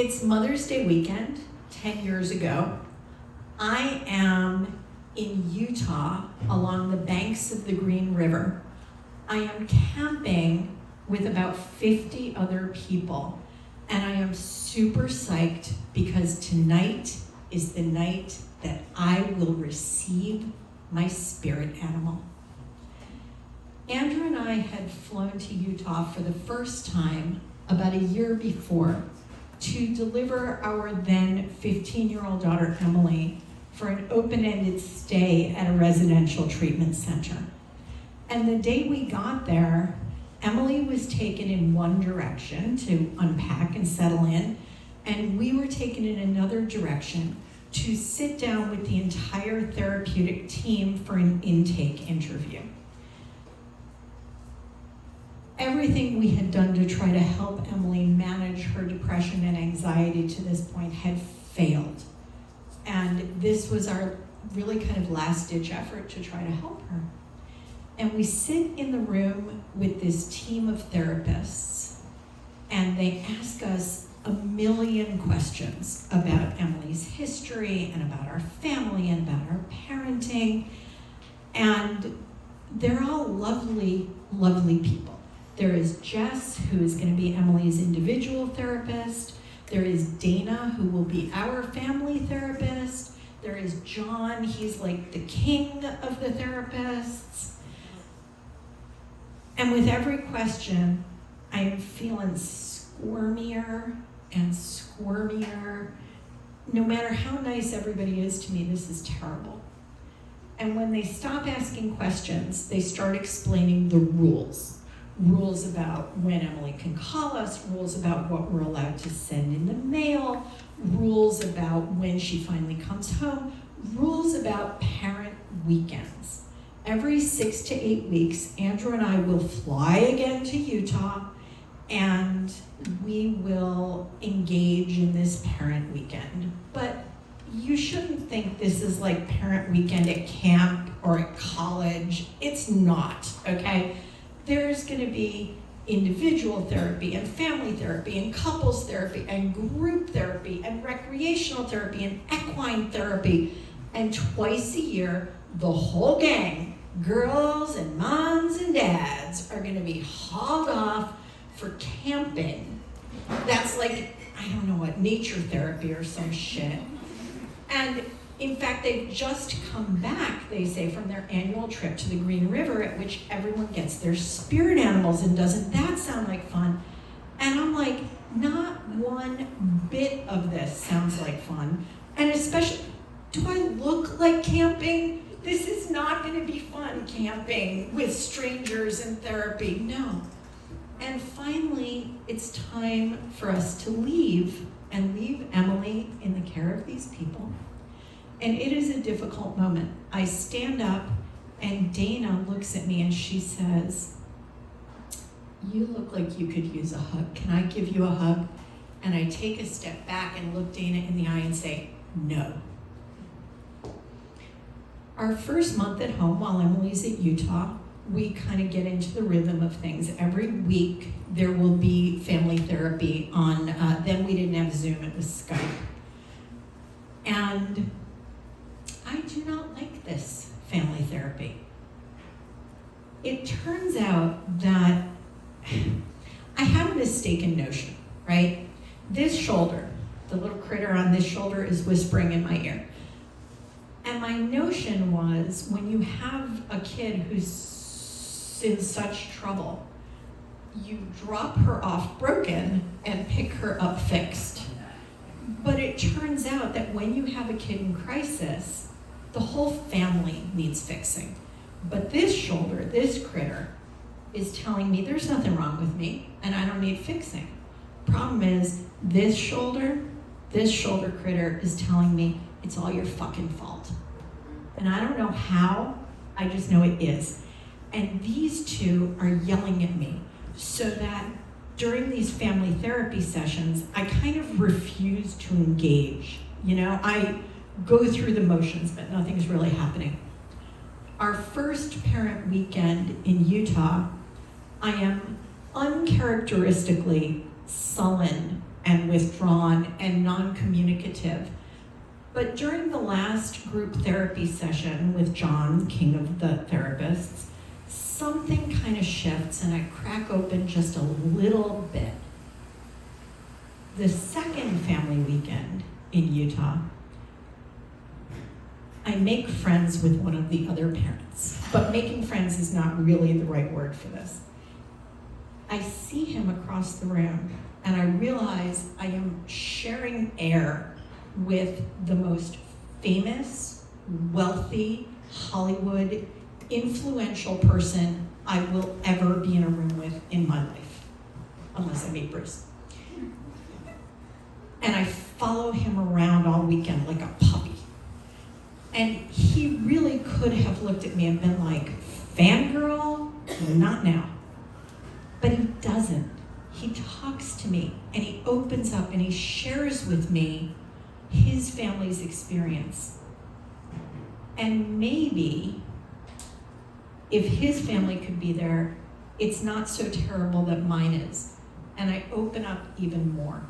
It's Mother's Day weekend, 10 years ago. I am in Utah along the banks of the Green River. I am camping with about 50 other people, and I am super psyched because tonight is the night that I will receive my spirit animal. Andrew and I had flown to Utah for the first time about a year before to deliver our then 15-year-old daughter, Emily, for an open-ended stay at a residential treatment center. And the day we got there, Emily was taken in one direction to unpack and settle in, and we were taken in another direction to sit down with the entire therapeutic team for an intake interview. Everything we had done to try to help Emily manage her depression and anxiety to this point had failed. And this was our really kind of last-ditch effort to try to help her. And we sit in the room with this team of therapists, and they ask us a million questions about Emily's history and about our family and about our parenting. And they're all lovely, lovely people. There is Jess, who is going to be Emily's individual therapist. There is Dana, who will be our family therapist. There is John, he's like the king of the therapists. And with every question, I am feeling squirmier and squirmier. No matter how nice everybody is to me, this is terrible. And when they stop asking questions, they start explaining the rules. Rules about when Emily can call us, rules about what we're allowed to send in the mail, rules about when she finally comes home, rules about parent weekends. Every 6 to 8 weeks, Andrew and I will fly again to Utah, and we will engage in this parent weekend. But you shouldn't think this is like parent weekend at camp or at college. It's not, okay? There's going to be individual therapy and family therapy and couples therapy and group therapy and recreational therapy and equine therapy. And twice a year, the whole gang, girls and moms and dads, are going to be hauled off for camping. That's like, I don't know what, nature therapy or some shit. And in fact, they've just come back, they say, from their annual trip to the Green River, at which everyone gets their spirit animals, and doesn't that sound like fun? And I'm like, not one bit of this sounds like fun. And especially, do I look like camping? This is not going to be fun, camping with strangers and therapy, no. And finally, it's time for us to leave, and leave Emily in the care of these people. And it is a difficult moment. I stand up, and Dana looks at me and she says, "You look like you could use a hug. Can I give you a hug?" And I take a step back and look Dana in the eye and say, "No." Our first month at home while Emily's at Utah, we kind of get into the rhythm of things. Every week there will be family therapy on, then we didn't have Zoom, it was Skype. And I do not like this family therapy. It turns out that I had a mistaken notion, right? This shoulder, the little critter on this shoulder, is whispering in my ear. And my notion was, when you have a kid who's in such trouble, you drop her off broken and pick her up fixed. But it turns out that when you have a kid in crisis, the whole family needs fixing. But this shoulder, this critter, is telling me there's nothing wrong with me and I don't need fixing. Problem is, this shoulder critter is telling me it's all your fucking fault. And I don't know how, I just know it is. And these two are yelling at me, so that during these family therapy sessions, I kind of refuse to engage. You know, I go through the motions, but nothing's really happening. Our first parent weekend in Utah, I am uncharacteristically sullen and withdrawn and non-communicative. But during the last group therapy session with John, king of the therapists, something kind of shifts and I crack open just a little bit. The second family weekend in Utah, I make friends with one of the other parents, but making friends is not really the right word for this. I see him across the room and I realize I am sharing air with the most famous, wealthy, Hollywood, influential person I will ever be in a room with in my life, unless I meet Bruce. And I follow him around all weekend like a puppy. And he really could have looked at me and been like, fangirl? Not now. But he doesn't. He talks to me and he opens up and he shares with me his family's experience. And maybe if his family could be there, it's not so terrible that mine is. And I open up even more.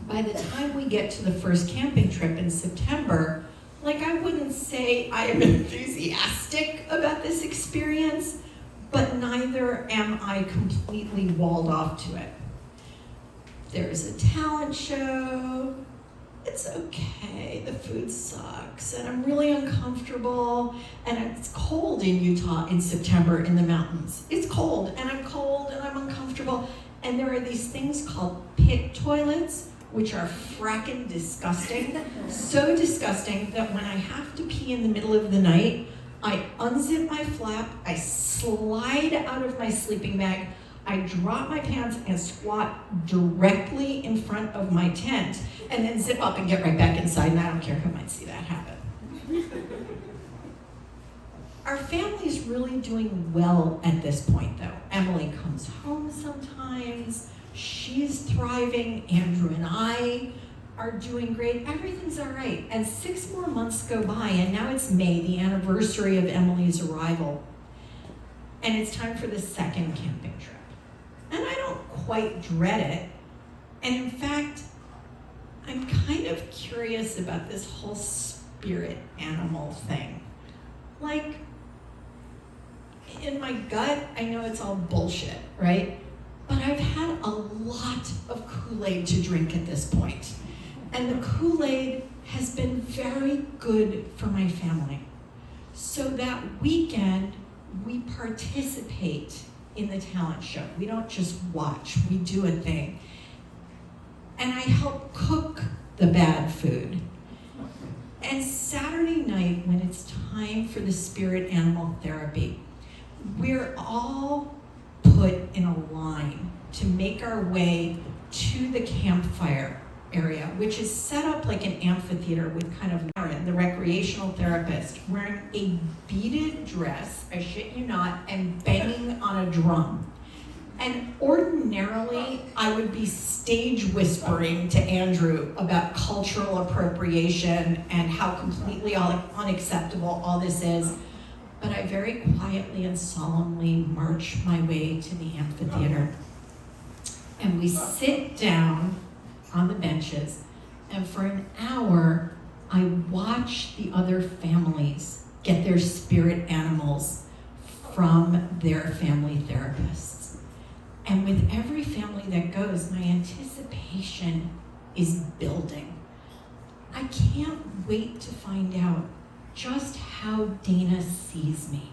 By the time we get to the first camping trip in September, like I wouldn't say I am enthusiastic about this experience, but neither am I completely walled off to it. There's a talent show. It's okay, the food sucks, and I'm really uncomfortable, and it's cold in Utah in September in the mountains. It's cold, and I'm cold, and I'm uncomfortable, and there are these things called pit toilets, which are frackin' disgusting. So disgusting that when I have to pee in the middle of the night, I unzip my flap, I slide out of my sleeping bag, I drop my pants and squat directly in front of my tent, and then zip up and get right back inside, and I don't care who might see that happen. Our family's really doing well at this point, though. Emily comes home sometimes, she's thriving, Andrew and I are doing great, everything's all right. And 6 more months go by, and now it's May, the anniversary of Emily's arrival. And it's time for the second camping trip. And I don't quite dread it. And in fact, I'm kind of curious about this whole spirit animal thing. Like, in my gut, I know it's all bullshit, right? But I've had a lot of Kool-Aid to drink at this point. And the Kool-Aid has been very good for my family. So that weekend, we participate in the talent show. We don't just watch, we do a thing. And I help cook the bad food. And Saturday night, when it's time for the spirit animal therapy, we're all put in a line to make our way to the campfire area, which is set up like an amphitheater with kind of Aaron, the recreational therapist, wearing a beaded dress, I shit you not, and banging on a drum. And ordinarily, I would be stage whispering to Andrew about cultural appropriation and how completely unacceptable all this is. But I very quietly and solemnly march my way to the amphitheater. And we sit down on the benches, and for an hour, I watch the other families get their spirit animals from their family therapists. And with every family that goes, my anticipation is building. I can't wait to find out just how Dana sees me.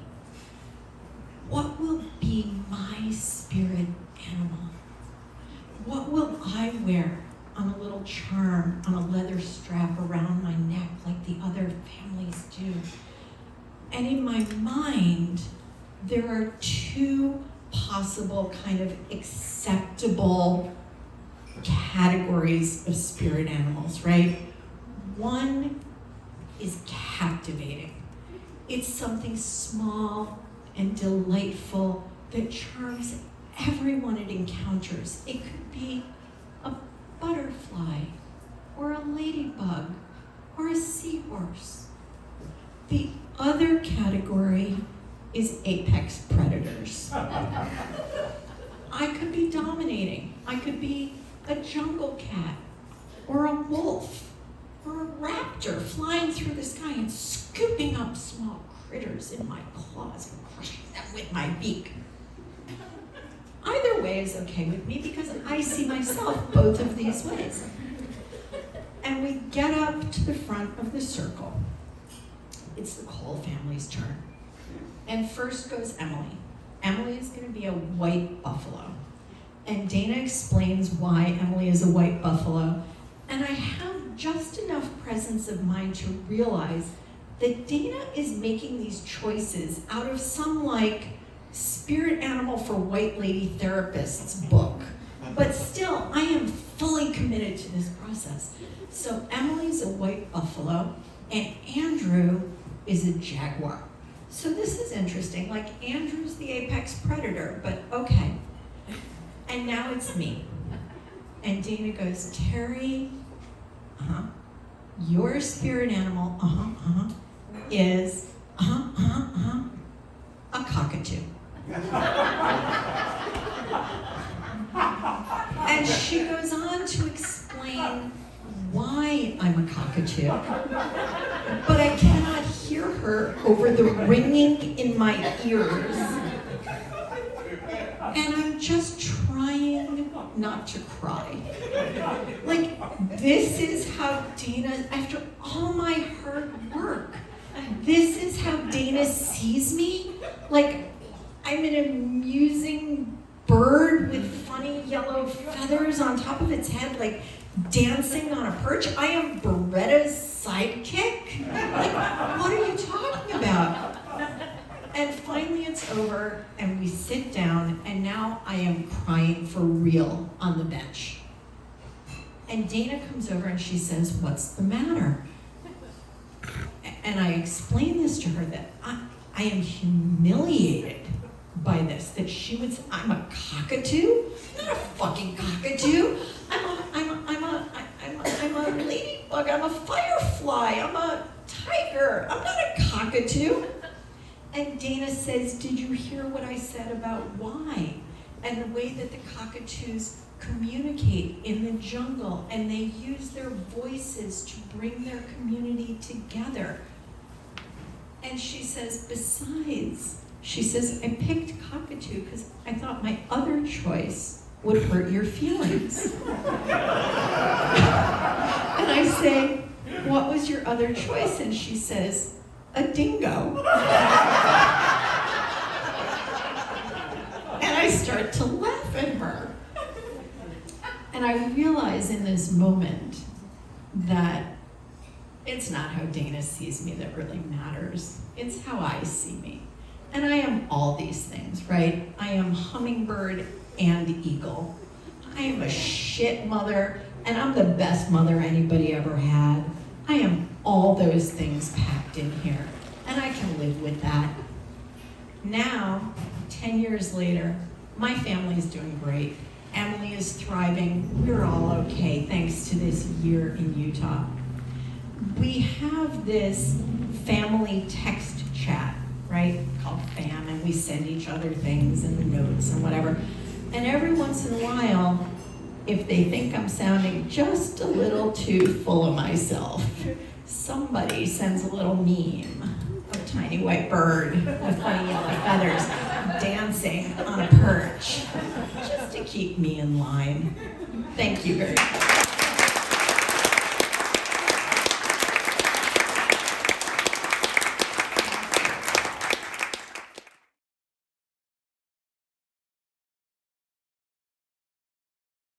What will be my spirit animal? What will I wear on a little charm, on a leather strap around my neck like the other families do? And in my mind, there are 2 possible kind of acceptable categories of spirit animals, right? One is captivating. It's something small and delightful that charms everyone it encounters. It could be a butterfly, or a ladybug, or a seahorse. The other category is apex predators. I could be dominating. I could be a jungle cat, or a wolf, or a raptor flying through the sky and scooping up small critters in my claws and crushing them with my beak. Either way is okay with me because I see myself both of these ways. And we get up to the front of the circle. It's the Cole family's turn. And first goes Emily. Emily is going to be a white buffalo. And Dana explains why Emily is a white buffalo. And I have just enough presence of mind to realize that Dana is making these choices out of some spirit animal for white lady therapists book. But still, I am fully committed to this process. So Emily's a white buffalo, and Andrew is a jaguar. So this is interesting. Andrew's the apex predator, but okay. And now it's me. And Dana goes, Terry, your spirit animal, is, a cockatoo. And she goes on to explain why I'm a cockatoo, but I cannot hear her over the ringing in my ears. And I'm just trying not to cry. This is how Dana, after all my hard work, this is how Dana sees me. I'm an amusing bird with funny yellow feathers on top of its head, dancing on a perch. I am Beretta's sidekick. What are you talking about? And finally it's over, and we sit down, and now I am crying for real on the bench. And Dana comes over and she says, what's the matter? And I explain this to her, that I am humiliated by this, that she would say, I'm a cockatoo? I'm not a fucking cockatoo. I'm a ladybug, I'm a firefly, I'm a tiger, I'm not a cockatoo. And Dana says, did you hear what I said about why? And the way that the cockatoos communicate in the jungle, and they use their voices to bring their community together. And she says, besides, she says, I picked cockatoo because I thought my other choice would hurt your feelings. And I say, what was your other choice? And she says, a dingo. And I start to laugh at her. And I realize in this moment that it's not how Dana sees me that really matters. It's how I see me. And I am all these things, right? I am hummingbird and eagle. I am a shit mother, and I'm the best mother anybody ever had. I am all those things packed in here, and I can live with that. Now, 10 years later, my family is doing great. Emily is thriving. We're all okay, thanks to this year in Utah. We have this family text chat, right, called FAM, and we send each other things and notes and whatever. And every once in a while, if they think I'm sounding just a little too full of myself, somebody sends a little meme of a tiny white bird with funny yellow feathers dancing on a perch, just to keep me in line. Thank you very much.